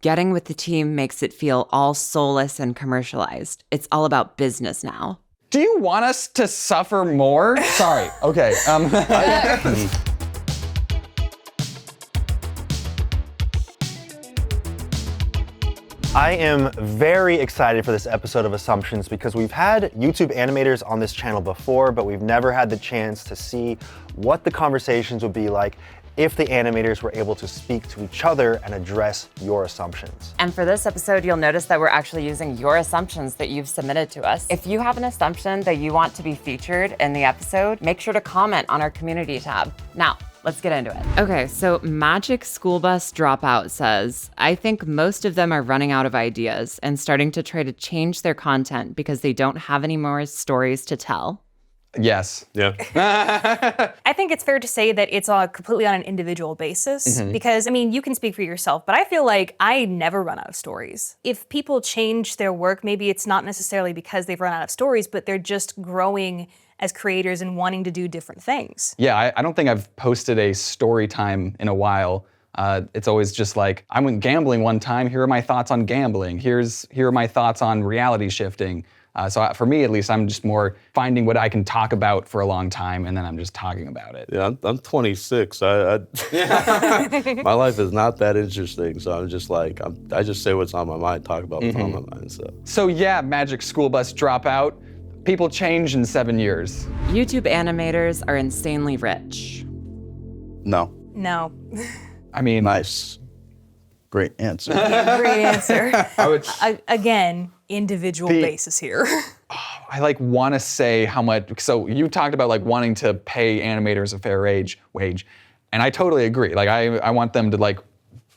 Getting with the team makes it feel all soulless and commercialized. It's all about business now. Do you want us to suffer more? Sorry, okay. I am very excited for this episode of Assumptions because we've had YouTube animators on this channel before, but we've never had the chance to see what the conversations would be like if the animators were able to speak to each other and address your assumptions. And for this episode, you'll notice that we're actually using your assumptions that you've submitted to us. If you have an assumption that you want to be featured in the episode, make sure to comment on our community tab. Now, let's get into it. Okay, so Magic School Bus Dropout says, I think most of them are running out of ideas and starting to try to change their content because they don't have any more stories to tell. Yes. Yeah. I think it's fair to say that it's all completely on an individual basis because, I mean, you can speak for yourself, but I feel like I never run out of stories. If people change their work, maybe it's not necessarily because they've run out of stories, but they're just growing as creators and wanting to do different things. Yeah, I don't think I've posted a story time in a while. It's always just like, I went gambling one time, here are my thoughts on gambling. Here are my thoughts on reality shifting. So for me, at least, I'm just more finding what I can talk about for a long time, and then I'm just talking about it. Yeah, I'm 26. My life is not that interesting, so I'm just like, I just say what's on my mind, talk about what's on my mind. So yeah, Magic School Bus Dropout. People change in 7 years. YouTube animators are insanely rich. No. No. I mean, Nice. Great answer. Great answer. I would. Again, individual basis here. I want to say how much. So you talked about wanting to pay animators a fair wage, and I totally agree. I want them to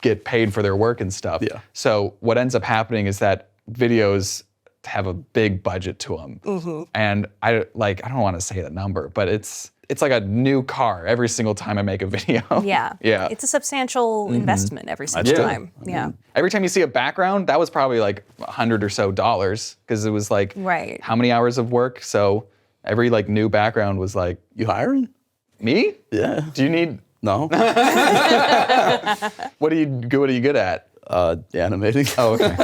get paid for their work and stuff. Yeah. So what ends up happening is that videos have a big budget to them, and I don't want to say the number, but it's like a new car every single time I make a video. Yeah. Yeah. It's a substantial investment every single time. Yeah. Every time you see a background, that was probably $100 or so because it was Right. how many hours of work. So every new background was You hiring? me? Yeah. Do you need? No. What are you good at? Animating. Oh, okay.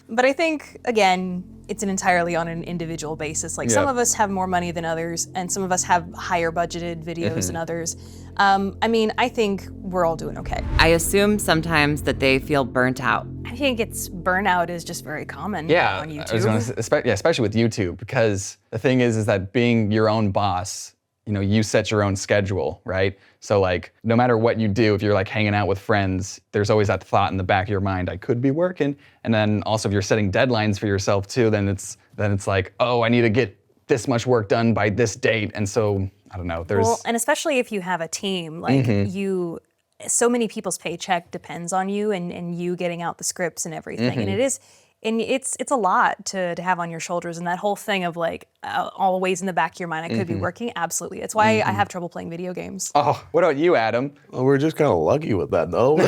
But I think, again, it's entirely on an individual basis. Some of us have more money than others, and some of us have higher budgeted videos than others. I mean, I think we're all doing okay. I assume sometimes that they feel burnt out. I think burnout is just very common on YouTube. I was gonna say, especially with YouTube, because the thing is that being your own boss, you set your own schedule, right? So no matter what you do, if you're hanging out with friends, there's always that thought in the back of your mind, I could be working. And then also if you're setting deadlines for yourself too, then it's oh, I need to get this much work done by this date. And so, I don't know, there's... Well, and especially if you have a team, so many people's paycheck depends on you and you getting out the scripts and everything. And it's a lot to have on your shoulders, and that whole thing of always in the back of your mind, I could be working, absolutely. It's why I have trouble playing video games. Oh, what about you, Adam? Well, we're just kind of lucky with that, though.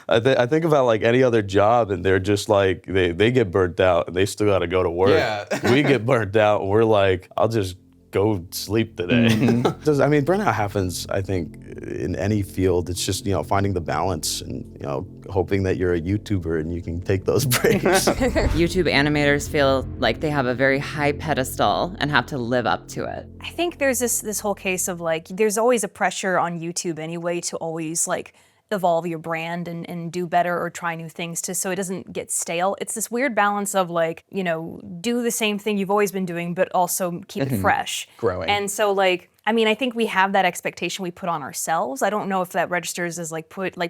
I think about any other job, and they're just they get burnt out, and they still got to go to work. Yeah. We get burnt out, and we're I'll just go sleep today. I mean, burnout happens, I think, in any field. It's just, finding the balance and, hoping that you're a YouTuber and you can take those breaks. YouTube animators feel like they have a very high pedestal and have to live up to it. I think there's this whole case of there's always a pressure on YouTube anyway to always evolve your brand and do better or try new things so it doesn't get stale. It's this weird balance of do the same thing you've always been doing, but also keep it fresh. Growing. And so I mean, I think we have that expectation we put on ourselves. I don't know if that registers as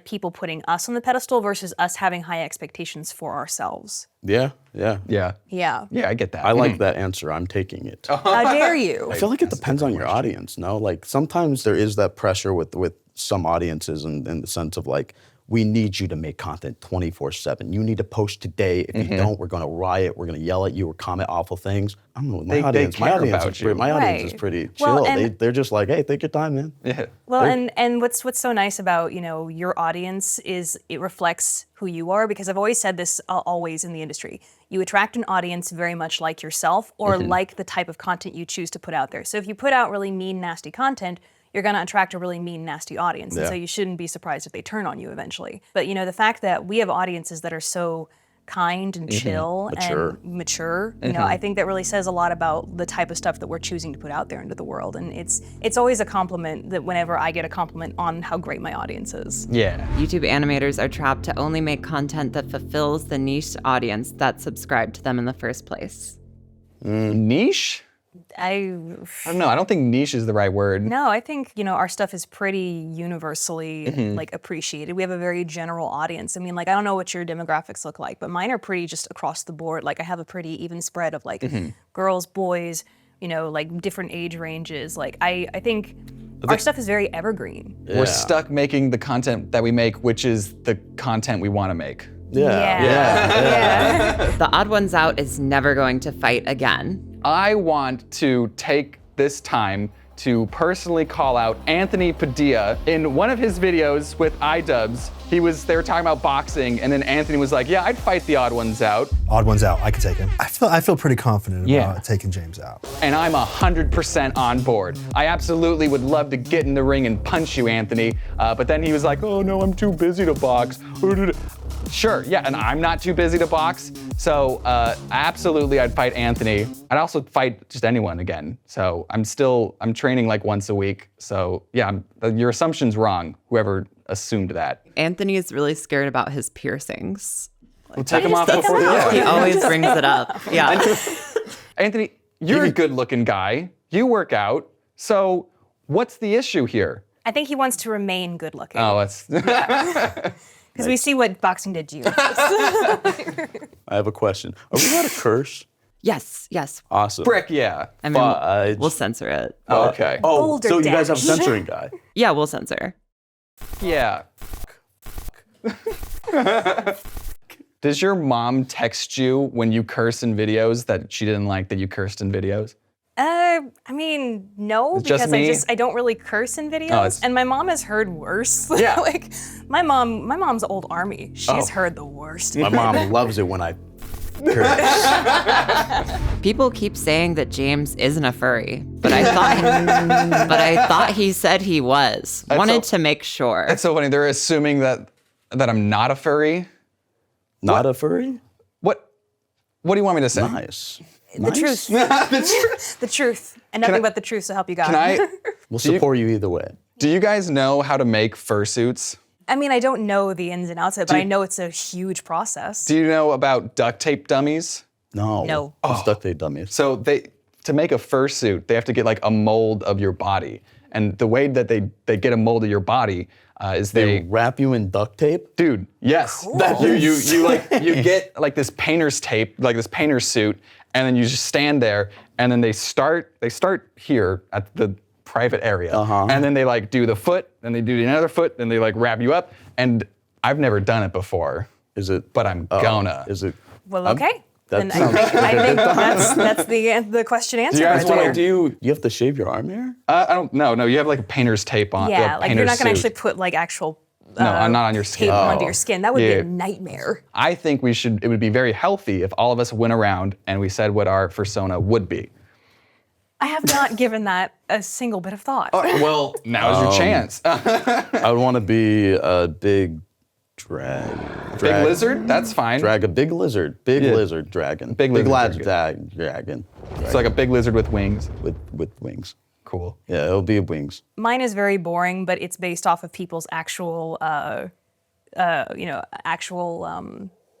people putting us on the pedestal versus us having high expectations for ourselves. Yeah. Yeah. Yeah. Yeah, I get that. I like that answer. I'm taking it. How dare you? I feel like it depends on your audience, no? Sometimes there is that pressure with some audiences in the sense of we need you to make content 24/7. You need to post today. If you don't, we're going to riot. We're going to yell at you or comment awful things. I don't know. My audience is pretty chill. Well, they're just hey, take your time, man. Yeah. Well, and what's so nice about your audience is it reflects who you are, because I've always said this always in the industry. You attract an audience very much like yourself or like the type of content you choose to put out there. So if you put out really mean, nasty content, you're going to attract a really mean, nasty audience. And so you shouldn't be surprised if they turn on you eventually. But, you know, the fact that we have audiences that are so kind and chill and mature, you know, I think that really says a lot about the type of stuff that we're choosing to put out there into the world. And it's always a compliment that whenever I get a compliment on how great my audience is. Yeah. YouTube animators are trapped to only make content that fulfills the niche audience that subscribed to them in the first place. Niche? I don't know. I don't think niche is the right word. No, I think, you know, our stuff is pretty universally like appreciated. We have a very general audience. I mean, like, I don't know what your demographics look like, but mine are pretty just across the board. Like, I have a pretty even spread of like girls, boys, you know, like different age ranges. Like, I think our stuff is very evergreen. We're stuck making the content that we make, which is the content we want to make. The Odd Ones Out is never going to fight again. I want to take this time to personally call out Anthony Padilla. In one of his videos with iDubbbz, they were talking about boxing, and then Anthony was like, yeah, I'd fight the Odd Ones Out. Odd Ones Out, I can take him. I feel pretty confident about taking James out. And I'm 100% on board. I absolutely would love to get in the ring and punch you, Anthony. But then he was like, oh no, I'm too busy to box. Sure, yeah, and I'm not too busy to box, so absolutely I'd fight Anthony. I'd also fight just anyone again. So I'm training like once a week. So yeah, your assumption's wrong, whoever assumed that. Anthony is really scared about his piercings. We'll take him off before He always brings it up. Yeah. Anthony, you're a good looking guy. You work out. So what's the issue here? I think he wants to remain good looking. Oh, that's... Because we see what boxing did to you. I have a question. Are we allowed to curse? Yes. Awesome. Frick, yeah. I mean, we'll censor it. Okay. Older so you guys have a dash. censoring guy. Yeah, we'll censor. Yeah. Does your mom text you when you curse in videos that she didn't like that you cursed in videos? I mean, no, It's just because me? I don't really curse in videos, and my mom has heard worse. Yeah. Like my mom's old army. She's heard the worst. My mom loves it when I curse. People keep saying that James isn't a furry, but I thought he said he was. Wanted to make sure. That's so funny. They're assuming that I'm not a furry. Not a furry? What do you want me to say? Nice. The truth. The truth. And nothing but the truth to help you guys. Can I? We'll support you either way. Do you guys know how to make fursuits? I mean, I don't know the ins and outs of it, but I know it's a huge process. Do you know about duct tape dummies? No. No. It's duct tape dummies. So to make a fursuit, they have to get like a mold of your body. And the way that they get a mold of your body is They wrap you in duct tape? Dude, yes. Cool. You get like this painter's tape, like this painter's suit, and then you just stand there, and then they start here at the private area, and then they like do the foot, then they do another foot, then they like wrap you up, and I've never done it before. Is it? But I'm gonna. Is it? Well, okay. That Then sounds I think that's the question answered guys right wanna there. Do you have to shave your arm hair? I don't. No. You have like a painter's tape on. Yeah, a like you're not gonna painter's suit. actually put like actual No, I'm not on your skin. tape onto your skin. That would be Yeah. a nightmare. I think it would be very healthy if all of us went around and we said what our persona would be. I have not given that a single bit of thought. Well, now's your chance. I would want to be a big Big lizard? That's fine. A big lizard. Big Yeah. lizard dragon. Big lizard dragon. It's like a big lizard with wings. With wings. Cool. Yeah, it'll be wings. Mine is very boring, but it's based off of people's actual,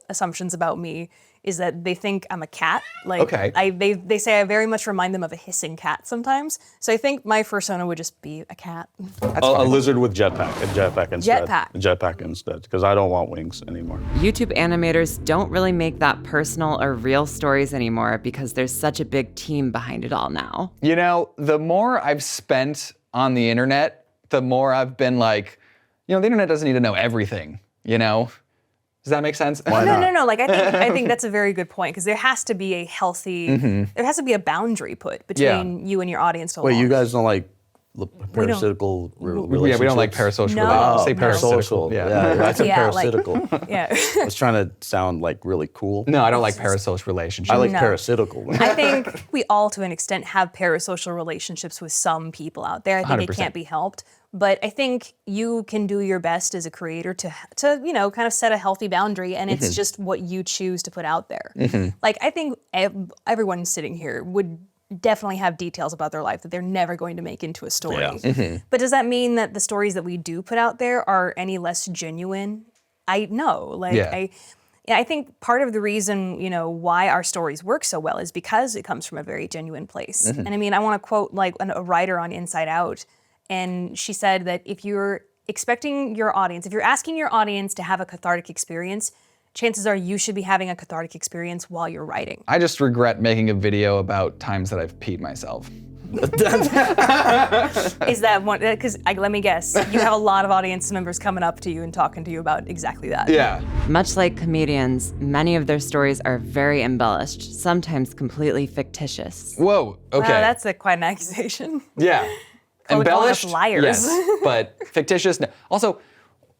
assumptions about me. Is that they think I'm a cat. Like Okay. they say I very much remind them of a hissing cat sometimes. So I think my persona would just be a cat. A lizard with jetpack. A jetpack instead. Jetpack. A jetpack instead, because I don't want wings anymore. YouTube animators don't really make that personal or real stories anymore because there's such a big team behind it all now. You know, the more I've spent on the internet, the more I've been like, the internet doesn't need to know everything, Does that make sense? No. Like I think that's a very good point because there has to be a healthy, there has to be a boundary put between you and your audience. Wait, you guys don't parasitical relationships. Yeah, we don't like parasocial No. relationships. Say No. parasitical. Social. Yeah. I said Yeah, like- parasitical. Yeah. I was trying to sound like really cool. No, I don't like parasocial relationships. I like No. parasitical. I think we all, to an extent, have parasocial relationships with some people out there. I think it 100%. can't be helped. But I think you can do your best as a creator to kind of set a healthy boundary, and it's just what you choose to put out there. Like, I think everyone sitting here would definitely have details about their life that they're never going to make into a story. Yeah. But does that mean that the stories that we do put out there are any less genuine? I think part of the reason, why our stories work so well is because it comes from a very genuine place. And I mean, I want to quote like a writer on Inside Out, and she said that if you're asking your audience to have a cathartic experience, chances are you should be having a cathartic experience while you're writing. I just regret making a video about times that I've peed myself. Is that one? Because let me guess, you have a lot of audience members coming up to you and talking to you about exactly that. Yeah. Much like comedians, many of their stories are very embellished, sometimes completely fictitious. Whoa, okay. Wow, that's quite an accusation. Yeah. Calling us Embellished, liars. yes, but fictitious, no. Also,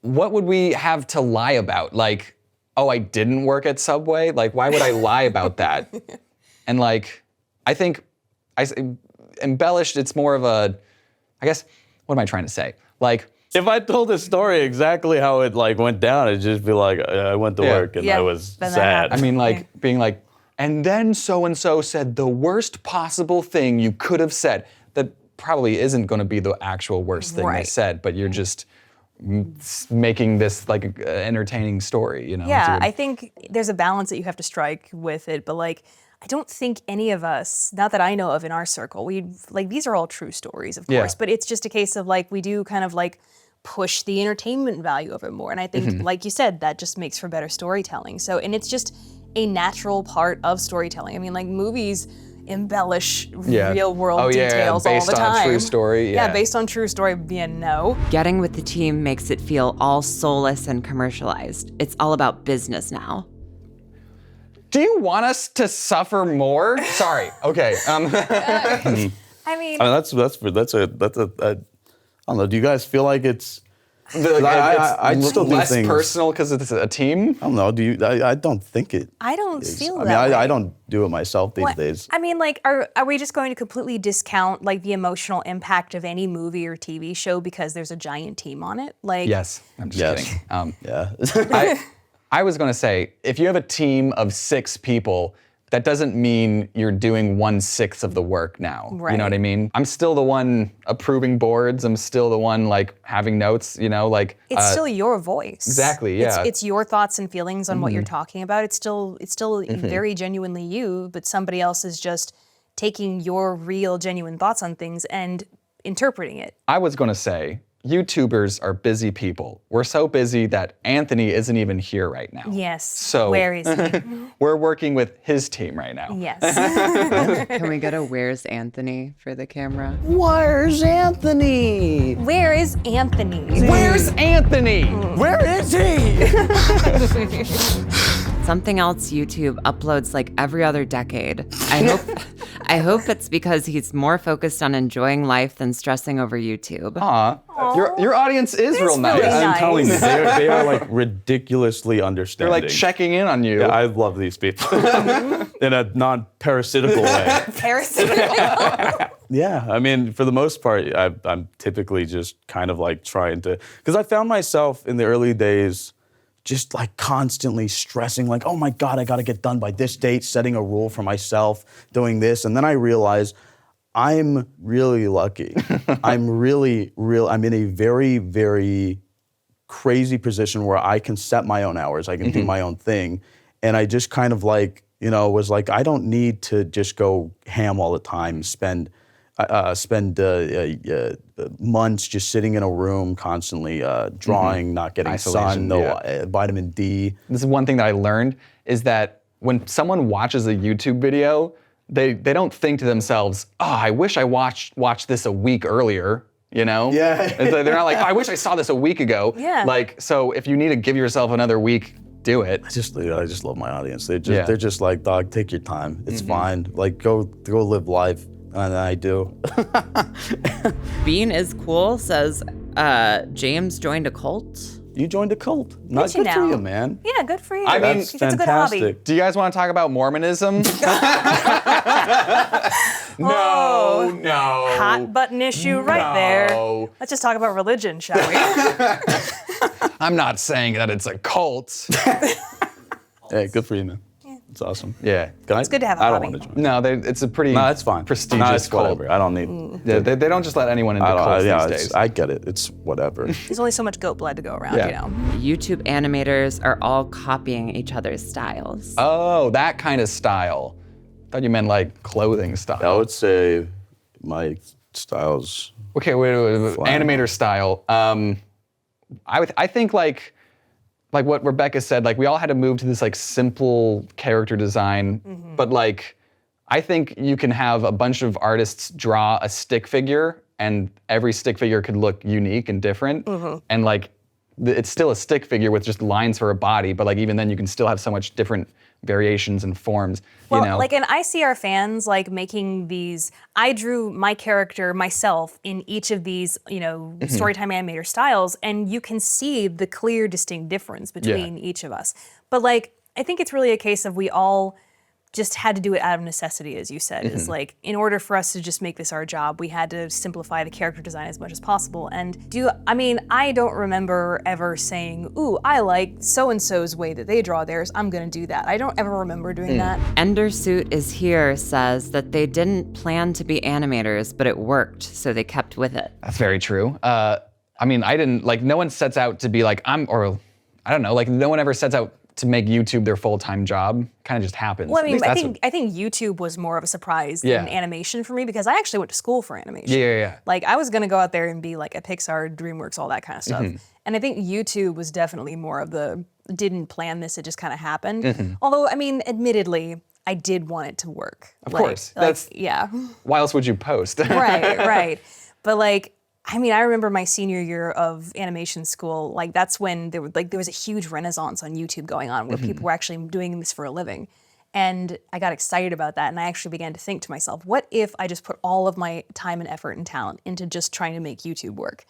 what would we have to lie about? Like, oh, I didn't work at Subway? Like, why would I lie about that? And like, I think embellished, it's more of a, I guess, what am I trying to say? Like, If I told the story exactly how it like went down, it'd just be like, I went to work and Yeah, I was then that sad. happens. I mean, like, being like, and then so-and-so said the worst possible thing you could have said. That probably isn't going to be the actual worst thing they Right. said, but you're just making this like entertaining story, Yeah, I think there's a balance that you have to strike with it, but like, I don't think any of us, not that I know of in our circle, these are all true stories, of course, Yeah. but it's just a case of like, we do kind of like push the entertainment value of it more. And I think, like you said, that just makes for better storytelling. So, and it's just a natural part of storytelling. I mean, like movies embellish real world details all the based on time. true story, yeah. Based on true story, no. Getting with the team makes it feel all soulless and commercialized. It's all about business now. Do you want us to suffer more? Sorry. Okay. I mean, I mean, that's a I don't know. Do you guys feel like it's? I still do less things personal because it's a team. I don't know. Do you? I don't think it. I don't is. feel I mean, that way. I don't do it myself these What- days. I mean, like, are we just going to completely discount like the emotional impact of any movie or TV show because there's a giant team on it? Like, Yes. I'm just Yes. kidding. Yeah. I was going to say, if you have a team of 6 people, that doesn't mean you're doing 1/6 of the work now. You Right. know what I mean? I'm still the one approving boards. I'm still the one like having notes, like. it's still your voice. Exactly, yeah. It's your thoughts and feelings on what you're talking about. It's still very genuinely you, but somebody else is just taking your real, genuine thoughts on things and interpreting it. I was going to say, YouTubers are busy people. We're so busy that Anthony isn't even here right now. Yes. So Where is he? we're working with his team right now. Yes. Can we go to Where's Anthony for the camera? Where's Anthony? Where is Anthony? Where's Anthony? Where is he? Something else YouTube uploads like every other decade. I hope it's because he's more focused on enjoying life than stressing over YouTube. Aw, your audience is real nice. really I'm nice. telling you, they are like ridiculously They're understanding. like checking in on you. Yeah, I love these people in a non-parasitical way. Parasite. Yeah, I mean, for the most part, I'm typically just kind of like trying to, because I found myself in the early days just like constantly stressing, like, oh my God, I gotta get done by this date, setting a rule for myself, doing this. And then I realized I'm really lucky. I'm in a very, very crazy position where I can set my own hours, I can do my own thing. And I just kind of like, was like, I don't need to just go ham all the time, spend months just sitting in a room constantly drawing, not getting sun, Isolation, no vitamin D. This is one thing that I learned is that when someone watches a YouTube video, they don't think to themselves, oh, I wish I watched this a week earlier, Yeah. And so they're not like, oh, I wish I saw this a week ago. Yeah. Like, so if you need to give yourself another week, do it. I just love my audience. They're just like, dog, take your time. It's fine. Like, go live life. And I do. Bean is cool says James joined a cult. You joined a cult. Not good for you, man. Yeah, good for you. I mean, it's a good hobby. fantastic. Do you guys want to talk about Mormonism? Oh. No. Hot button issue right there. No. Let's just talk about religion, shall we? I'm not saying that it's a cult. Hey, good for you, man. It's awesome. Yeah. It's good to have a I don't hobby. want to join. No, it's a pretty No, it's fine. prestigious No, it's cult. whatever. I don't need. Yeah, they don't just let anyone into cults these days. I get it. It's whatever. There's only so much goat blood to go around, Yeah. you know. YouTube animators are all copying each other's styles. Oh, that kind of style. Thought you meant like clothing style. I would say my style's. Okay, wait. Flat. Animator style. I think like what Rebecca said, like we all had to move to this like simple character design, but like I think you can have a bunch of artists draw a stick figure and every stick figure could look unique and different. And like it's still a stick figure with just lines for a body, but like even then you can still have so much different variations and forms. Well, you know? like, and I see our fans like making these. I drew my character myself in each of these, you know, Storytime animator styles, and you can see the clear, distinct difference between each of us. But like, I think it's really a case of we all just had to do it out of necessity, as you said. Is like, in order for us to just make this our job, we had to simplify the character design as much as possible. And I don't remember ever saying, ooh, I like so-and-so's way that they draw theirs, I'm gonna do that. I don't ever remember doing that. Endersuit is here says that they didn't plan to be animators, but it worked, so they kept with it. That's very true. I mean, I didn't, like, no one sets out to be like, I don't know, like, no one ever sets out to make YouTube their full-time job. Kind of just happens. Well, I At mean, least I that's think YouTube was more of a surprise Yeah. than animation for me because I actually went to school for animation. Yeah. Like, I was gonna go out there and be like a Pixar, DreamWorks, all that kind of stuff. And I think YouTube was definitely more of the didn't plan this, it just kind of happened. Although, I mean, admittedly, I did want it to work. Of course. Yeah. Why else would you post? Right. But like, I mean, I remember my senior year of animation school, like that's when there was a huge renaissance on YouTube going on where people were actually doing this for a living. And I got excited about that and I actually began to think to myself, what if I just put all of my time and effort and talent into just trying to make YouTube work?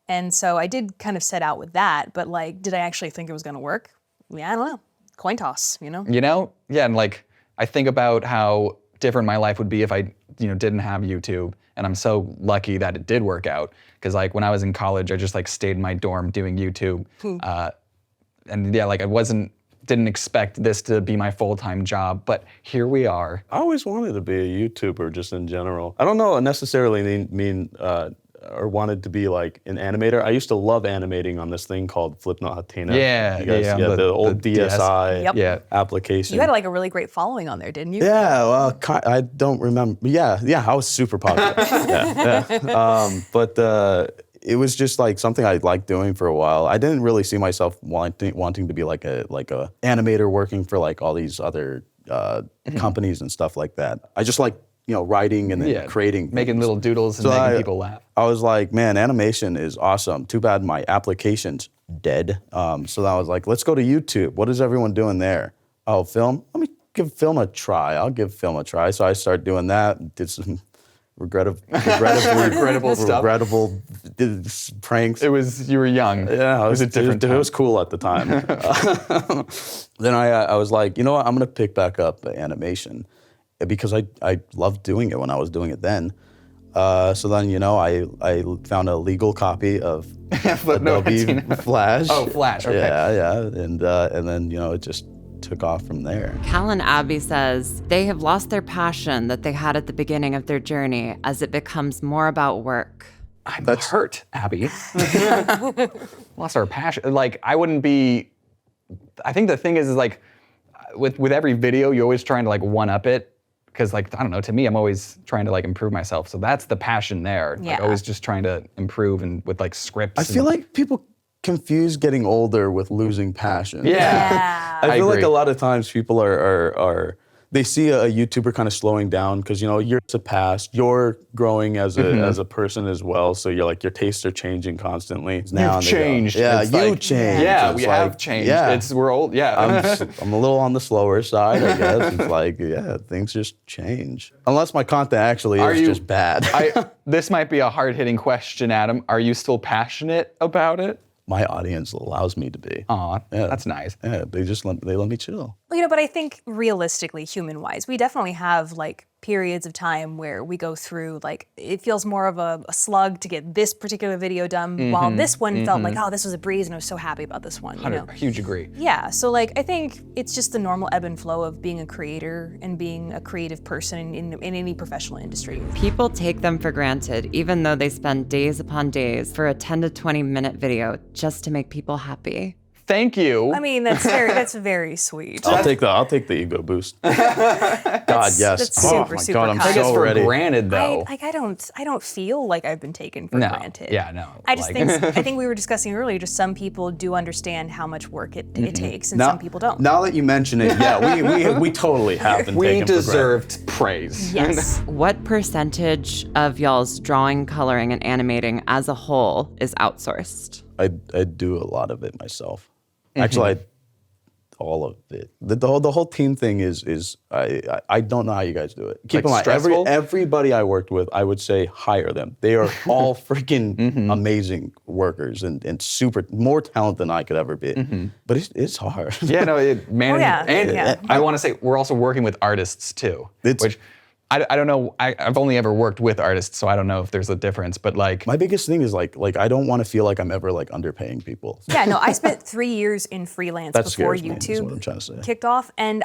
And so I did kind of set out with that, but like, did I actually think it was gonna work? Yeah, I don't know. Coin toss, you know? You know? Yeah, and like, I think about how different my life would be if I, didn't have YouTube. And I'm so lucky that it did work out. Because like when I was in college, I just like stayed in my dorm doing YouTube. And yeah, like didn't expect this to be my full-time job, but here we are. I always wanted to be a YouTuber just in general. I don't know necessarily mean or wanted to be like an animator. I used to love animating on this thing called Flipnotina. Yeah, the old DSI Yep. Yeah. application. You had like a really great following on there, didn't you? Yeah, well, I don't remember. Yeah, I was super popular. But it was just like something I liked doing for a while. I didn't really see myself wanting to be like a animator working for like all these other companies and stuff like that. I just like writing and then creating, making little doodles and making people laugh. I was like, man, animation is awesome. Too bad my application's dead. So I was like, let's go to YouTube. What is everyone doing there? Oh, film? Let me give film a try. I'll give film a try. So I started doing that, did some regrettable pranks. You were young. Yeah, it was a different time. It was cool at the time. Then I was like, you know what? I'm gonna pick back up animation because I loved doing it when I was doing it then. So then, I found a legal copy of Adobe Flash. Oh, Flash. Okay. Yeah, and then it just took off from there. Callan Abbey says they have lost their passion that they had at the beginning of their journey as it becomes more about work. I'm hurt, Abby. Lost our passion. Like, I think the thing is like, with every video, you're always trying to like one-up it. Because like, I don't know, to me, I'm always trying to like improve myself. So that's the passion there. Yeah. Like always just trying to improve and with like scripts. I feel like people confuse getting older with losing passion. Yeah. I feel like agree. a lot of times people are they see a YouTuber kind of slowing down because, you know, years have passed. You're growing as a person as well. So you're like, your tastes are changing constantly. Now You've changed. Yeah, It's you like- changed. Yeah, It's we like, have changed. Yeah. We're old. Yeah. I'm a little on the slower side, I guess. It's like, yeah, things just change. Unless my content actually is just bad. This might be a hard-hitting question, Adam. Are you still passionate about it? My audience allows me to be. Aw, Yeah. that's nice. Yeah, they let me chill. Well, you know, but I think realistically, human-wise, we definitely have like periods of time where we go through like it feels more of a slug to get this particular video done, while this one felt like, oh, this was a breeze, and I was so happy about this one. You know? Huge agree. Yeah, so like I think it's just the normal ebb and flow of being a creator and being a creative person in any professional industry. People take them for granted, even though they spend days upon days for a 10 to 20 minute video just to make people happy. Thank you. I mean, that's very sweet. I'll take the ego boost. God, yes. That's super, my super God, I'm kind. Take us so for ready. granted, though. I don't feel like I've been taken for No. granted. Yeah, no. I just like- I think we were discussing earlier, just some people do understand how much work it takes, and some people don't. Now that you mention it, yeah, we totally have been we taken for granted. deserved praise. Yes. What percentage of y'all's drawing, coloring, and animating as a whole is outsourced? I do a lot of it myself. Actually, all of it. The whole team thing is I don't know how you guys do it. Keep Like in mind, stressful? everybody I worked with, I would say hire them. They are all freaking amazing workers and super more talent than I could ever be. But it's hard. Yeah, no, yeah, and yeah. I want to say we're also working with artists too, It's- which I don't know. I've only ever worked with artists, so I don't know if there's a difference. But like, My biggest thing is like I don't want to feel like I'm ever like underpaying people. Yeah, no, I spent 3 years in freelance That before scares me, is YouTube what I'm trying to say. kicked off, and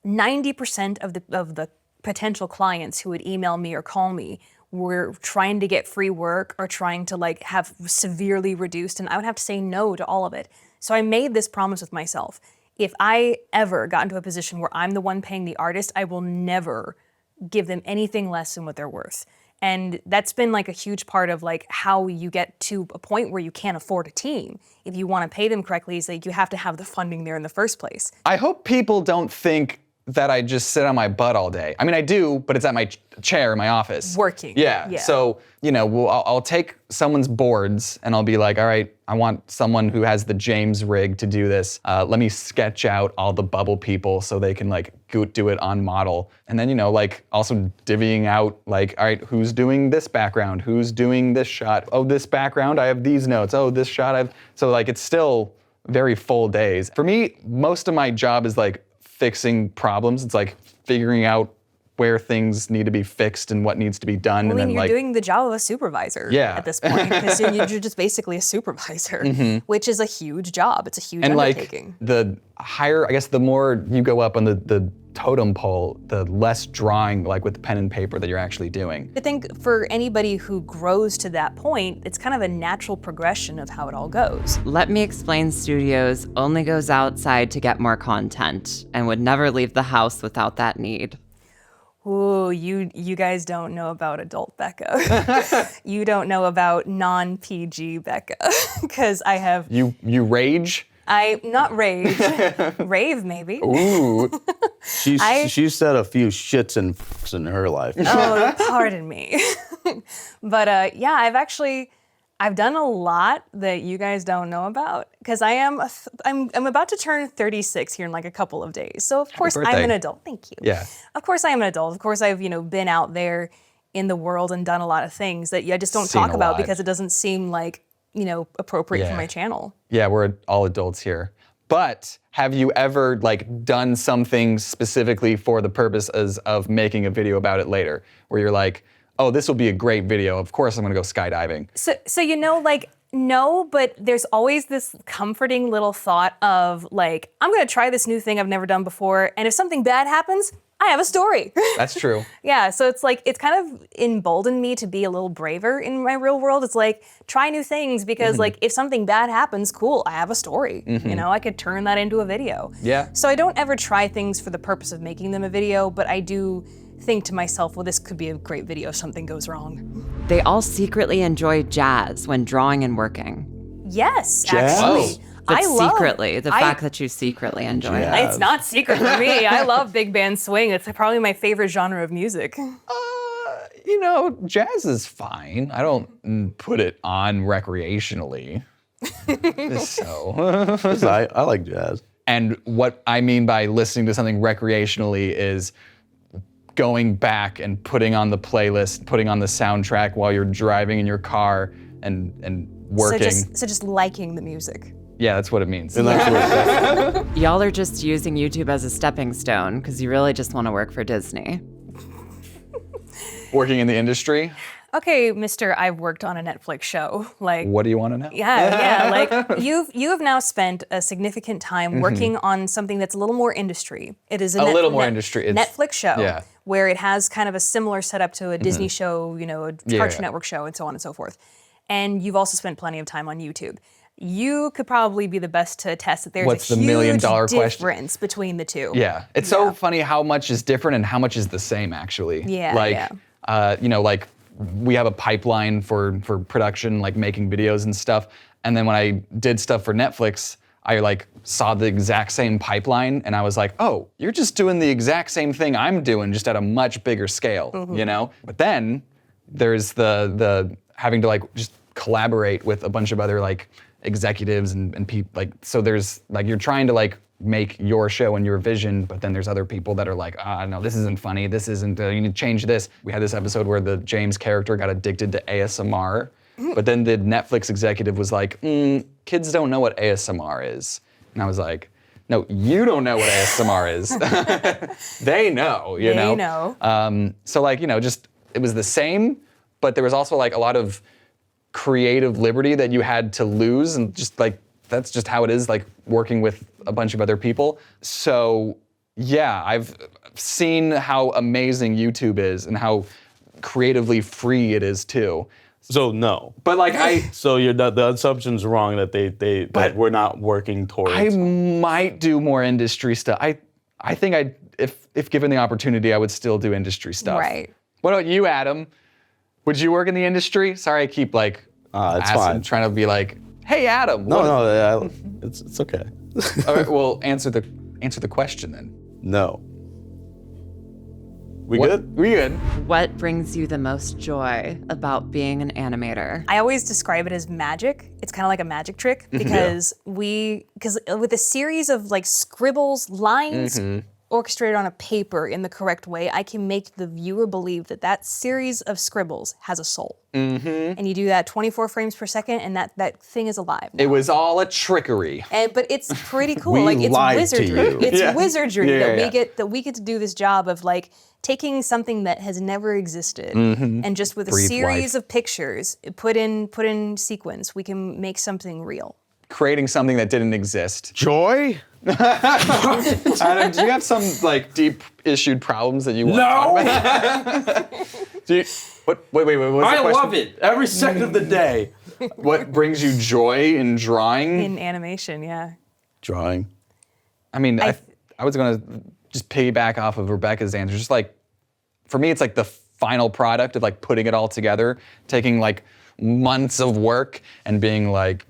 90% of the potential clients who would email me or call me were trying to get free work or trying to like have severely reduced, and I would have to say no to all of it. So I made this promise with myself: if I ever got into a position where I'm the one paying the artist, I will never give them anything less than what they're worth. And that's been like a huge part of like how you get to a point where you can't afford a team. If you want to pay them correctly, it's like you have to have the funding there in the first place. I hope people don't think that I just sit on my butt all day. I mean, I do, but it's at my chair in my office. Working. Yeah. Yeah. So, you know, I'll take someone's boards and I'll be like, all right, I want someone who has the James rig to do this. Let me sketch out all the bubble people so they can like do it on model. And then, you know, like also divvying out like, all right, who's doing this background? Who's doing this shot? Oh, this background, I have these notes. Oh, this shot, so like it's still very full days. For me, most of my job is like fixing problems. It's like figuring out where things need to be fixed and what needs to be done. I and mean, then you're like doing the job of a supervisor Yeah. at this point, because you're just basically a supervisor, which is a huge job. It's a huge and like undertaking. the higher, I guess, the more you go up on the totem pole, the less drawing like with pen and paper that you're actually doing. I think for anybody who grows to that point, it's kind of a natural progression of how it all goes. Let Me Explain Studios only goes outside to get more content and would never leave the house without that need. Ooh, you guys don't know about adult Becca. You don't know about non-PG Becca, because I have, You rage? not rage, rave maybe. Ooh. She's said a few shits and fucks in her life. Oh, pardon me. But yeah, I've done a lot that you guys don't know about, because I'm about to turn 36 here in like a couple of days. So of course I'm birthday. an adult. Thank you. Yeah. Of course I am an adult. Of course I've been out there in the world and done a lot of things that I just don't Seen talk a about lot. because it doesn't seem like appropriate for Yeah. my channel. Yeah, we're all adults here. But have you ever like done something specifically for the purposes of making a video about it later, where you're like, oh, this will be a great video. Of course I'm gonna go skydiving. So like, no, but there's always this comforting little thought of like, I'm gonna try this new thing I've never done before, and if something bad happens, I have a story. That's true. Yeah, so it's like, it's kind of emboldened me to be a little braver in my real world. It's like, try new things, because like, if something bad happens, cool, I have a story. I could turn that into a video. Yeah. So I don't ever try things for the purpose of making them a video, but I do think to myself, well, this could be a great video if something goes wrong. They all secretly enjoy jazz when drawing and working. Yes, Jazz? actually. Secretly, the fact that you secretly enjoy it. It's not secret for me. I love big band swing. It's probably my favorite genre of music. You know, jazz is fine. I don't put it on recreationally. So. I like jazz. And what I mean by listening to something recreationally is going back and putting on the playlist, putting on the soundtrack while you're driving in your car and working. So just liking the music. Yeah, that's what it means. And that's what Y'all are just using YouTube as a stepping stone because you really just want to work for Disney. Working in the industry? Okay, Mr. I've worked on a Netflix show. Like, What do you want to know? yeah. Like you have now spent a significant time working on something that's a little more industry. It is a little more industry. It's- Netflix show yeah. where it has kind of a similar setup to a Disney show, you know, a Cartoon Network show, and so on and so forth. And you've also spent plenty of time on YouTube. You could probably be the best to attest that there's What's a the huge million-dollar question? difference between the two. Yeah, it's so funny how much is different and how much is the same, actually. Yeah, Like, you know, like we have a pipeline for production, like making videos and stuff. And then when I did stuff for Netflix, I like saw the exact same pipeline and I was like, oh, you're just doing the exact same thing I'm doing, just at a much bigger scale, you know? But then there's the having to like just collaborate with a bunch of other like executives and people, like, so there's like, you're trying to like make your show and your vision, but then there's other people that are like, no, this isn't funny, this isn't, you need to change this. We had this episode where the James character got addicted to ASMR, but then the Netflix executive was like, kids don't know what ASMR is. And I was like, no, you don't know what ASMR is. They know, you know? They know. So like, you know, just, it was the same, but there was also like a lot of creative liberty that you had to lose, and just like, that's just how it is, like working with a bunch of other people. So yeah, I've seen how amazing YouTube is and how creatively free it is too. So no. But like So the assumption's wrong that that we're not working towards. I might do more industry stuff. I think if given the opportunity, I would still do industry stuff. Right. What about you, Adam? Would you work in the industry? Sorry, I keep like it's fine. trying to be like, hey, Adam. No, it's okay. All right, well, answer the question then. No. We good? We good. What brings you the most joy about being an animator? I always describe it as magic. It's kind of like a magic trick because with a series of like scribbles, lines orchestrated on a paper in the correct way, I can make the viewer believe that that series of scribbles has a soul. And you do that 24 frames per second, and that thing is alive. It was all a trickery. But it's pretty cool. We like it's lied to wizardry. you. It's wizardry Yeah. that we get to do this job of like taking something that has never existed and just with a Breathe series life. of pictures put in sequence, we can make something real. Creating something that didn't exist. Joy? Adam, do you have some like deep issued problems that you want to talk about? Wait, what's the I question? love it every second of the day. What brings you joy in drawing? In animation, yeah. Drawing. I mean, I was gonna just piggyback off of Rebecca's answer. Just like, for me, it's like the final product of like putting it all together, taking like months of work and being like,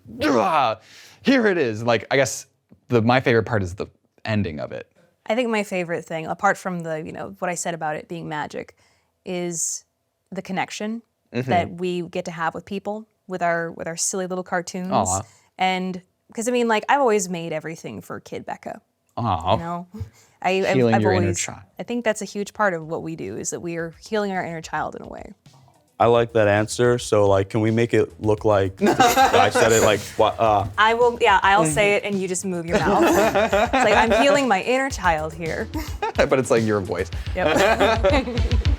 here it is. Like, I guess my favorite part is the ending of it. I think my favorite thing, apart from the, what I said about it being magic, is the connection that we get to have with people, with our silly little cartoons. Aw. And because I mean, like, I've always made everything for Kid Becca. Aww. You know, Healing I've your inner always, child. I think that's a huge part of what we do, is that we are healing our inner child in a way. I like that answer. So like, can we make it look like I said it like what? I will, I'll say it and you just move your mouth. It's like, I'm healing my inner child here. But it's like your voice. Yep.